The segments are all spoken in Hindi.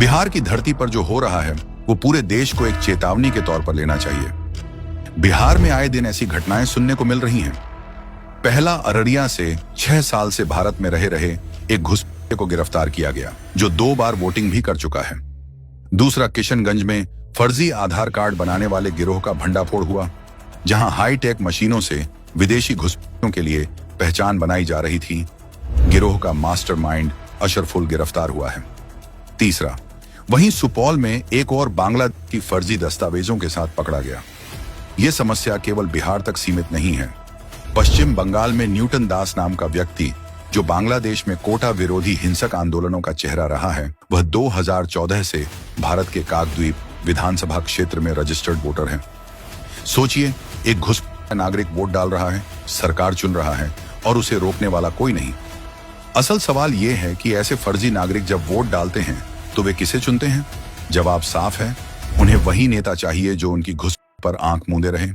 बिहार की धरती पर जो हो रहा है वो पूरे देश को एक चेतावनी के तौर पर लेना चाहिए। बिहार में आए दिन ऐसी घटनाएं सुनने को मिल रही हैं। पहला अररिया से 6 साल से भारत में रहे एक घुसपैठिए को गिरफ्तार किया गया जो 2 बार वोटिंग भी कर चुका है। दूसरा किशनगंज में फर्जी आधार कार्ड बनाने वाले गिरोह का भंडाफोड़ हुआ, जहां हाईटेक मशीनों से विदेशी घुसपैठियों के लिए पहचान बनाई जा रही थी। गिरोह का मास्टरमाइंड अशरफुल गिरफ्तार हुआ है। तीसरा, वहीं सुपौल में एक और बांग्लादेश की फर्जी दस्तावेजों के साथ पकड़ा गया। यह समस्या केवल बिहार तक सीमित नहीं है। पश्चिम बंगाल में न्यूटन दास नाम का व्यक्ति, जो बांग्लादेश में कोटा विरोधी हिंसक आंदोलनों का चेहरा रहा है, वह 2014 से भारत के काकद्वीप विधानसभा क्षेत्र में रजिस्टर्ड वोटर है। सोचिए, एक घुसपैठिया नागरिक वोट डाल रहा है, सरकार चुन रहा है और उसे रोकने वाला कोई नहीं। असल सवाल यह है कि ऐसे फर्जी नागरिक जब वोट डालते हैं तो वे किसे चुनते हैं? जवाब साफ है, उन्हें वही नेता चाहिए जो उनकी घुस पर आंख मूंदे रहे,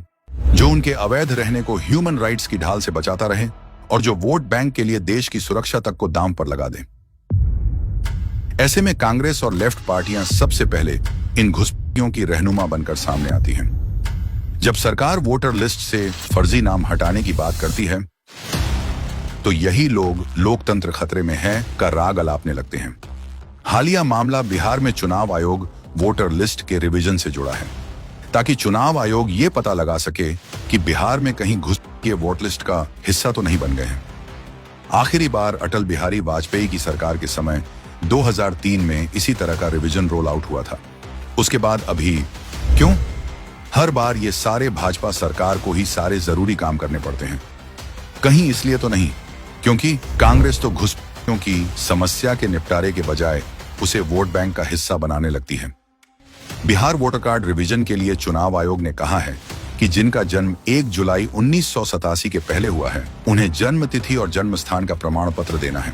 जो उनके अवैध रहने को ह्यूमन राइट्स की ढाल से बचाता रहे और जो वोट बैंक के लिए देश की सुरक्षा तक को दांव पर लगा दे। ऐसे में कांग्रेस और लेफ्ट पार्टियां सबसे पहले इन घुसपैठियों की रहनुमा बनकर सामने आती हैं। जब सरकार वोटर लिस्ट से फर्जी नाम हटाने की बात करती है तो यही लोग लोकतंत्र खतरे में है का राग अलापने लगते हैं। हालिया मामला बिहार में चुनाव आयोग वोटर लिस्ट के रिवीजन से जुड़ा है, ताकि चुनाव आयोग ये पता लगा सके कि बिहार में कहीं घुसपैठिए वोट लिस्ट का हिस्सा तो नहीं बन गए हैं। आखिरी बार अटल बिहारी वाजपेयी की सरकार के समय 2003 में इसी तरह का रिवीजन रोल आउट हुआ था। उसके बाद अभी क्यों? हर बार ये सारे भाजपा सरकार को ही सारे जरूरी काम करने पड़ते हैं। कहीं इसलिए तो नहीं क्योंकि कांग्रेस तो घुसपैठियों की समस्या के निपटारे के बजाय उसे वोट बैंक का हिस्सा बनाने लगती है। बिहार वोटर कार्ड रिवीजन के लिए चुनाव आयोग ने कहा है कि जिनका जन्म 1 जुलाई 1987 के पहले हुआ है, उन्हें जन्म तिथि और जन्म स्थान का प्रमाण पत्र देना है।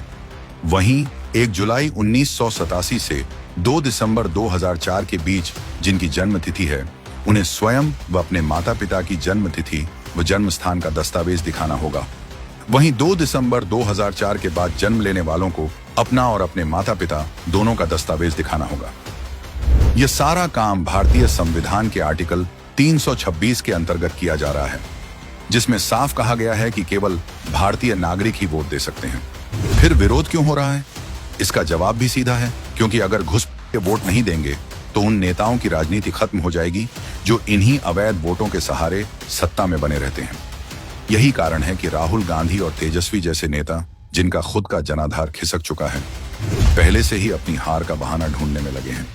वहीं 1 जुलाई 1987 से 2 दिसंबर 2004 के बीच जिनकी जन्म तिथि है, उन्हें स्वयं व अपने माता पिता की जन्म तिथि व जन्म स्थान का दस्तावेज दिखाना होगा। वहीं 2 दिसंबर 2004 के बाद जन्म लेने वालों को अपना और अपने माता पिता दोनों का दस्तावेज दिखाना होगा। यह सारा काम भारतीय संविधान के आर्टिकल 326 के अंतर्गत किया जा रहा है, जिसमें साफ कहा गया है कि केवल भारतीय नागरिक ही वोट दे सकते हैं। फिर विरोध क्यों हो रहा है? इसका जवाब भी सीधा है, क्योंकि अगर घुसपैठिए वोट नहीं देंगे तो उन नेताओं की राजनीति खत्म हो जाएगी जो इन्हीं अवैध वोटों के सहारे सत्ता में बने रहते हैं। यही कारण है कि राहुल गांधी और तेजस्वी जैसे नेता, जिनका खुद का जनाधार खिसक चुका है, पहले से ही अपनी हार का बहाना ढूंढने में लगे हैं।